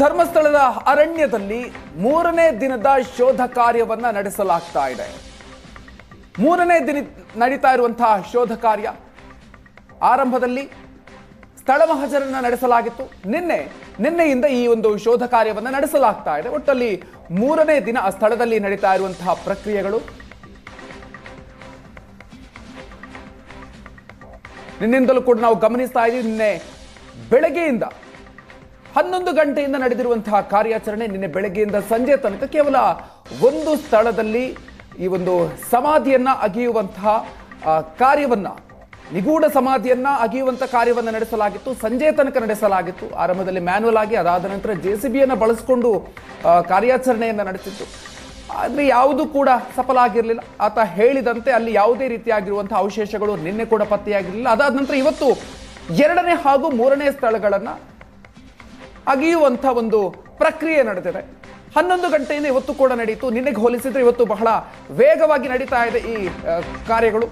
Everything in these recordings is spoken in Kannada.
ಧರ್ಮಸ್ಥಳದ ಅರಣ್ಯದಲ್ಲಿ 3ನೇ ದಿನದ ಶೋಧ ಕಾರ್ಯವನ್ನ ನಡೆಸಲಾಗ್ತಾ ಇದೆ. 3ನೇ ದಿನ ನಡೀತಾ ಇರುವಂತಹ ಶೋಧ ಕಾರ್ಯ ಆರಂಭದಲ್ಲಿ ಸ್ಥಳ ಮಹಜರನ್ನ ನಡೆಸಲಾಗಿತ್ತು. ನಿನ್ನೆಯಿಂದ ಈ ಒಂದು ಶೋಧ ಕಾರ್ಯವನ್ನ ನಡೆಸಲಾಗ್ತಾ ಇದೆ. ಒಟ್ಟಲ್ಲಿ 3ನೇ ದಿನ ಆ ಸ್ಥಳದಲ್ಲಿ ನಡೀತಾ ಇರುವಂತಹ ಪ್ರಕ್ರಿಯೆಗಳು ನಿನ್ನಿಂದಲೂ ಕೂಡ ನಾವು ಗಮನಿಸ್ತಾ ಇದ್ದೀವಿ. ನಿನ್ನೆ ಬೆಳಗ್ಗೆಯಿಂದ 11 ಗಂಟೆಯಿಂದ ನಡೆದಿರುವಂತಹ ಕಾರ್ಯಾಚರಣೆ ನಿನ್ನೆ ಬೆಳಗ್ಗೆಯಿಂದ ಸಂಜೆ ತನಕ ಕೇವಲ ಒಂದು ಸ್ಥಳದಲ್ಲಿ ಈ ಒಂದು ಸಮಾಧಿಯನ್ನ ಅಗೆಯುವಂತಹ ಕಾರ್ಯವನ್ನ, ನಿಗೂಢ ಸಮಾಧಿಯನ್ನ ಅಗೆಯುವಂತಹ ಕಾರ್ಯವನ್ನ ನಡೆಸಲಾಗಿತ್ತು. ಸಂಜೆ ತನಕ ನಡೆಸಲಾಗಿತ್ತು. ಆರಂಭದಲ್ಲಿ ಮ್ಯಾನ್ಯುವಲ್ ಆಗಿ, ಅದಾದ ನಂತರ JCBಯನ್ನ ಬಳಸಿಕೊಂಡು ಕಾರ್ಯಾಚರಣೆಯನ್ನ ನಡೆಸಿತ್ತು. ಆದರೆ ಯಾವುದು ಕೂಡ ಸಫಲ ಆಗಿರಲಿಲ್ಲ. ಆತ ಹೇಳಿದಂತೆ ಅಲ್ಲಿ ಯಾವುದೇ ರೀತಿಯಾಗಿರುವಂತಹ ಅವಶೇಷಗಳು ನಿನ್ನೆ ಕೂಡ ಪತ್ತೆಯಾಗಿರಲಿಲ್ಲ. ಅದಾದ ನಂತರ ಇವತ್ತು 2ನೇ ಹಾಗೂ 3ನೇ ಸ್ಥಳಗಳನ್ನ ಅಗೆಯುವಂಥ ಒಂದು ಪ್ರಕ್ರಿಯೆ ನಡೆದಿದೆ. 11 ಗಂಟೆಯಿಂದ ಇವತ್ತು ಕೂಡ ನಡೆಯಿತು. ನಿನ್ನೆಗೆ ಹೋಲಿಸಿದ್ರೆ ಇವತ್ತು ಬಹಳ ವೇಗವಾಗಿ ನಡೀತಾ ಇದೆ ಈ ಕಾರ್ಯಗಳು.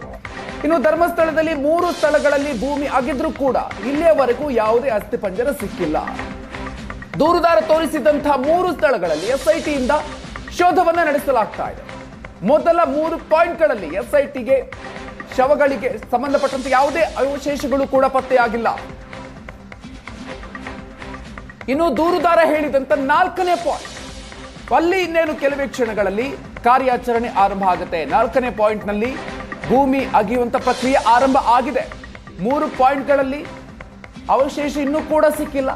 ಇನ್ನು ಧರ್ಮಸ್ಥಳದಲ್ಲಿ 3 ಸ್ಥಳಗಳಲ್ಲಿ ಭೂಮಿ ಅಗೆದ್ರೂ ಕೂಡ ಇಲ್ಲಿಯವರೆಗೂ ಯಾವುದೇ ಅಸ್ಥಿಪಂಜರ ಸಿಕ್ಕಿಲ್ಲ. ದೂರುದಾರ ತೋರಿಸಿದಂತಹ 3 ಸ್ಥಳಗಳಲ್ಲಿ SITಯಿಂದ ಶೋಧವನ್ನ ನಡೆಸಲಾಗ್ತಾ ಇದೆ. ಮೊದಲ 3 ಪಾಯಿಂಟ್ಗಳಲ್ಲಿ SITಗೆ ಶವಗಳಿಗೆ ಸಂಬಂಧಪಟ್ಟಂತೆ ಯಾವುದೇ ಅವಶೇಷಗಳು ಕೂಡ ಪತ್ತೆಯಾಗಿಲ್ಲ. ಇನ್ನು ದೂರುದಾರ ಹೇಳಿದಂತ 4ನೇ ಪಾಯಿಂಟ್, ಅಲ್ಲಿ ಇನ್ನೇನು ಕೆಲವೇ ಕ್ಷಣಗಳಲ್ಲಿ ಕಾರ್ಯಾಚರಣೆ ಆರಂಭ ಆಗುತ್ತೆ. 4ನೇ ಪಾಯಿಂಟ್ನಲ್ಲಿ ಭೂಮಿ ಅಗೆಯುವಂತ ಪ್ರಕ್ರಿಯೆ ಆರಂಭ ಆಗಿದೆ. 3 ಪಾಯಿಂಟ್ಗಳಲ್ಲಿ ಅವಶೇಷ ಇನ್ನೂ ಕೂಡ ಸಿಕ್ಕಿಲ್ಲ.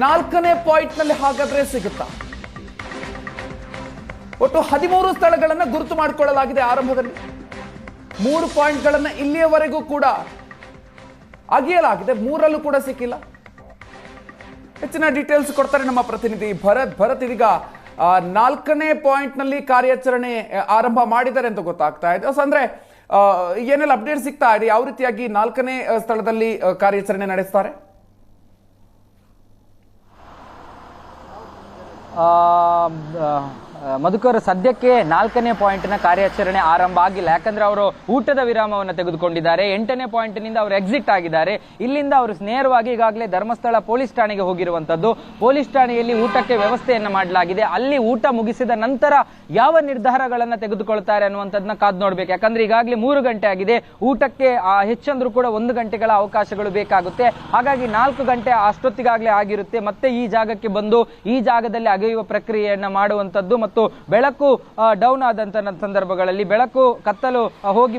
4ನೇ ಪಾಯಿಂಟ್ನಲ್ಲಿ ಹಾಗಾದ್ರೆ ಸಿಗುತ್ತಾ? ಒಟ್ಟು 13 ಸ್ಥಳಗಳನ್ನ ಗುರುತು ಮಾಡಿಕೊಳ್ಳಲಾಗಿದೆ. ಆರಂಭದಲ್ಲಿ 3 ಪಾಯಿಂಟ್ಗಳನ್ನ ಇಲ್ಲಿಯವರೆಗೂ ಕೂಡ ಅಗೆಯಲಾಗಿದೆ. 3ರಲ್ಲೂ ಕೂಡ ಸಿಕ್ಕಿಲ್ಲ. ಹೆಚ್ಚಿನ ಡೀಟೇಲ್ಸ್ ಕೊಡ್ತಾರೆ ನಮ್ಮ ಪ್ರತಿನಿಧಿ ಭರತ್. ಇದೀಗ 4ನೇ ಪಾಯಿಂಟ್ ನಲ್ಲಿ ಕಾರ್ಯಾಚರಣೆ ಆರಂಭ ಮಾಡಿದ್ದಾರೆ ಅಂತ ಗೊತ್ತಾಗ್ತಾ ಇದೆ. ಅಂದ್ರೆ ಏನೆಲ್ಲ ಅಪ್ಡೇಟ್ ಸಿಗ್ತಾ ಇದೆ? ಯಾವ ರೀತಿಯಾಗಿ 4ನೇ ಸ್ಥಳದಲ್ಲಿ ಕಾರ್ಯಾಚರಣೆ ನಡೆಸ್ತಾರೆ? ಮಧುಕರ್, ಸದ್ಯಕ್ಕೆ 4ನೇ ಪಾಯಿಂಟ್ನ ಕಾರ್ಯಾಚರಣೆ ಆರಂಭ ಆಗಿಲ್ಲ. ಯಾಕಂದ್ರೆ ಅವರು ಊಟದ ವಿರಾಮವನ್ನು ತೆಗೆದುಕೊಂಡಿದ್ದಾರೆ. 8ನೇ ಪಾಯಿಂಟ್ನಿಂದ ಅವರು ಎಕ್ಸಿಟ್ ಆಗಿದ್ದಾರೆ. ಇಲ್ಲಿಂದ ಅವರು ನೇರವಾಗಿ ಈಗಾಗಲೇ ಧರ್ಮಸ್ಥಳ ಪೊಲೀಸ್ ಠಾಣೆಗೆ ಹೋಗಿರುವಂತದ್ದು. ಪೊಲೀಸ್ ಠಾಣೆಯಲ್ಲಿ ಊಟಕ್ಕೆ ವ್ಯವಸ್ಥೆಯನ್ನ ಮಾಡಲಾಗಿದೆ. ಅಲ್ಲಿ ಊಟ ಮುಗಿಸಿದ ನಂತರ ಯಾವ ನಿರ್ಧಾರಗಳನ್ನ ತೆಗೆದುಕೊಳ್ತಾರೆ ಅನ್ನುವಂಥದ್ದನ್ನ ಕಾದು ನೋಡ್ಬೇಕು. ಯಾಕಂದ್ರೆ ಈಗಾಗಲೇ 3 ಗಂಟೆ ಆಗಿದೆ. ಊಟಕ್ಕೆ ಹೆಚ್ಚಂದ್ರೂ ಕೂಡ 1 ಗಂಟೆಗಳ ಅವಕಾಶಗಳು ಬೇಕಾಗುತ್ತೆ. ಹಾಗಾಗಿ 4 ಗಂಟೆ ಅಷ್ಟೊತ್ತಿಗಾಗಲೇ ಆಗಿರುತ್ತೆ. ಮತ್ತೆ ಈ ಜಾಗಕ್ಕೆ ಬಂದು ಈ ಜಾಗದಲ್ಲಿ ಅಗೆಯುವ ಪ್ರಕ್ರಿಯೆಯನ್ನ ಮಾಡುವಂತದ್ದು ಮತ್ತು ಬೆಳಕು ಡೌನ್ ಆದಂತ ಸಂದರ್ಭಗಳಲ್ಲಿ, ಕತ್ತಲು ಹೋಗಿ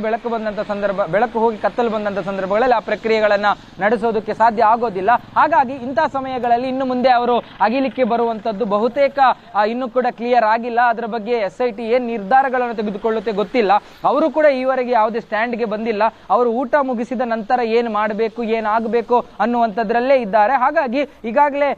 ಕತ್ತಲು ಬಂದಂತ ಸಂದರ್ಭಗಳಲ್ಲಿ ಆ ಪ್ರಕ್ರಿಯೆಗಳನ್ನ ನಡೆಸೋದಕ್ಕೆ ಸಾಧ್ಯ ಆಗೋದಿಲ್ಲ. ಹಾಗಾಗಿ ಇಂತಹ ಸಮಯಗಳಲ್ಲಿ ಇನ್ನು ಮುಂದೆ ಅವರು ಅಗಿಲಿಕ್ಕೆ ಬರುವಂತದ್ದು ಬಹುತೇಕ ಇನ್ನೂ ಕೂಡ ಕ್ಲಿಯರ್ ಆಗಿಲ್ಲ. ಅದರ ಬಗ್ಗೆ SIT ಏನ್ ನಿರ್ಧಾರಗಳನ್ನು ತೆಗೆದುಕೊಳ್ಳುತ್ತೆ ಗೊತ್ತಿಲ್ಲ. ಅವರು ಕೂಡ ಈವರೆಗೆ ಯಾವುದೇ ಸ್ಟ್ಯಾಂಡ್ಗೆ ಬಂದಿಲ್ಲ. ಅವರು ಊಟ ಮುಗಿಸಿದ ನಂತರ ಏನ್ ಮಾಡಬೇಕು, ಏನಾಗಬೇಕು ಅನ್ನುವಂಥದ್ರಲ್ಲೇ ಇದ್ದಾರೆ. ಹಾಗಾಗಿ ಈಗಾಗಲೇ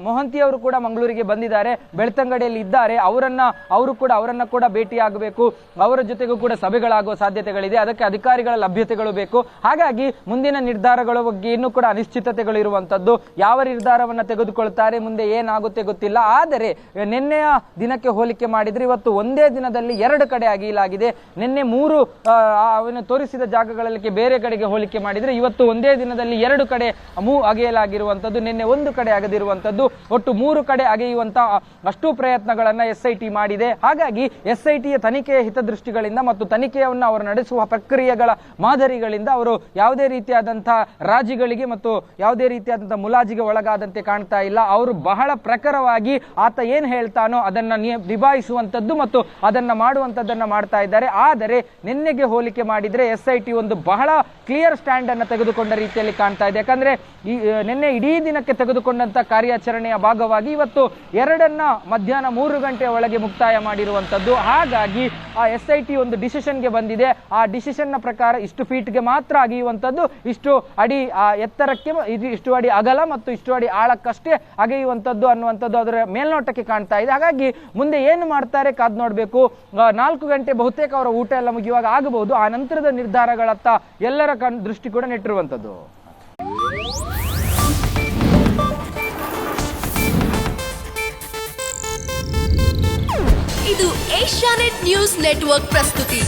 ಮೊಹಂತಿ ಅವರು ಕೂಡ ಮಂಗಳೂರಿಗೆ ಬಂದಿದ್ದಾರೆ, ಬೆಳ್ತಂಗಡಿಯಲ್ಲಿ ಇದ್ದಾರೆ. ಅವರನ್ನ ಕೂಡ ಭೇಟಿಯಾಗಬೇಕು. ಅವರ ಜೊತೆಗೂ ಕೂಡ ಸಭೆಗಳಾಗುವ ಸಾಧ್ಯತೆಗಳಿದೆ. ಅದಕ್ಕೆ ಅಧಿಕಾರಿಗಳ ಲಭ್ಯತೆಗಳು ಬೇಕು. ಹಾಗಾಗಿ ಮುಂದಿನ ನಿರ್ಧಾರಗಳ ಬಗ್ಗೆ ಇನ್ನೂ ಕೂಡ ಅನಿಶ್ಚಿತತೆಗಳು ಇರುವಂತದ್ದು. ಯಾವ ನಿರ್ಧಾರವನ್ನ ತೆಗೆದುಕೊಳ್ತಾರೆ, ಮುಂದೆ ಏನಾಗುತ್ತೆ ಗೊತ್ತಿಲ್ಲ. ಆದರೆ ನಿನ್ನೆಯ ದಿನಕ್ಕೆ ಹೋಲಿಕೆ ಮಾಡಿದ್ರೆ ಇವತ್ತು ಒಂದೇ ದಿನದಲ್ಲಿ 2 ಕಡೆ ಅಗೆಯಲಾಗಿದೆ. ನಿನ್ನೆ 3 ತೋರಿಸಿದ ಜಾಗಗಳಲ್ಲಿ ಬೇರೆ ಕಡೆಗೆ ಹೋಲಿಕೆ ಮಾಡಿದ್ರೆ ಇವತ್ತು ಒಂದೇ ದಿನದಲ್ಲಿ 2 ಕಡೆ ಅಗೆಯಲಾಗಿರುವಂತದ್ದು. ನಿನ್ನೆ 1 ಕಡೆ ಅಗೆದಿರುವಂತದ್ದು. ಒಟ್ಟು 3 ಕಡೆ ಅಗೆಯುವಂತ ಅಷ್ಟು ಪ್ರಯತ್ನಗಳನ್ನ SIT ಮಾಡಿದೆ. ಹಾಗಾಗಿ SITಯ ತನಿಖೆಯ ಹಿತದೃಷ್ಟಿಗಳಿಂದ ಮತ್ತು ತನಿಖೆಯನ್ನು ಅವರು ನಡೆಸುವ ಪ್ರಕ್ರಿಯೆಗಳ ಮಾದರಿಗಳಿಂದ ಅವರು ಯಾವುದೇ ರೀತಿಯಾದಂತಹ ರಾಜಿಗಳಿಗೆ ಮತ್ತು ಯಾವುದೇ ರೀತಿಯಾದಂತಹ ಮುಲಾಜಿಗೆ ಒಳಗಾದಂತೆ ಕಾಣ್ತಾ ಇಲ್ಲ. ಅವರು ಬಹಳ ಪ್ರಖರವಾಗಿ ಆತ ಏನ್ ಹೇಳ್ತಾನೋ ಅದನ್ನ ನಿಭಾಯಿಸುವಂತದ್ದು ಮತ್ತು ಅದನ್ನ ಮಾಡುವಂತದ್ದನ್ನ ಮಾಡ್ತಾ ಇದ್ದಾರೆ. ಆದರೆ ನಿನ್ನೆಗೆ ಹೋಲಿಕೆ ಮಾಡಿದ್ರೆ SIT ಒಂದು ಬಹಳ ಕ್ಲಿಯರ್ ಸ್ಟ್ಯಾಂಡ್ ಅನ್ನು ತೆಗೆದುಕೊಂಡ ರೀತಿಯಲ್ಲಿ ಕಾಣ್ತಾ ಇದೆ. ಯಾಕಂದ್ರೆ ನಿನ್ನೆ ಇಡೀ ದಿನಕ್ಕೆ ತೆಗೆದುಕೊಂಡಂತ ಕಾರ್ಯಾಚರಣೆಯ ಭಾಗವಾಗಿ ಇವತ್ತು 2ನ್ನ ಮಧ್ಯಾಹ್ನ 3 ಗಂಟೆಯ ಒಳಗೆ ಮುಕ್ತಾಯ ಮಾಡಿರುವಂತದ್ದು. ಹಾಗಾಗಿ ಆ SIT ಒಂದು ಡಿಸಿಷನ್ಗೆ ಬಂದಿದೆ. ಆ ಡಿಸಿಷನ್ ನ ಪ್ರಕಾರ ಇಷ್ಟು ಫೀಟ್ಗೆ ಮಾತ್ರ ಅಗೆಯುವಂತದ್ದು, ಇಷ್ಟು ಅಡಿ ಎತ್ತರಕ್ಕೆ, ಇಷ್ಟು ಅಡಿ ಅಗಲ ಮತ್ತು ಇಷ್ಟು ಅಡಿ ಆಳಕ್ಕಷ್ಟೇ ಅಗೆಯುವಂತದ್ದು ಅನ್ನುವಂಥದ್ದು ಅದರ ಮೇಲ್ನೋಟಕ್ಕೆ ಕಾಣ್ತಾ ಇದೆ. ಹಾಗಾಗಿ ಮುಂದೆ ಏನು ಮಾಡ್ತಾರೆ ಕಾದ್ ನೋಡ್ಬೇಕು. 4 ಗಂಟೆ ಬಹುತೇಕ ಅವರ ಊಟ ಎಲ್ಲ ಮುಗಿಯುವಾಗ ಆಗಬಹುದು. ಆ ನಂತರದ ನಿರ್ಧಾರಗಳತ್ತ ಎಲ್ಲರ ದೃಷ್ಟಿ ಕೂಡ ನೆಟ್ಟಿರುವಂತದ್ದು. ಇದು ಏಷ್ಯಾನೆಟ್ ನ್ಯೂಸ್ ನೆಟ್ವರ್ಕ್ ಪ್ರಸ್ತುತಿ.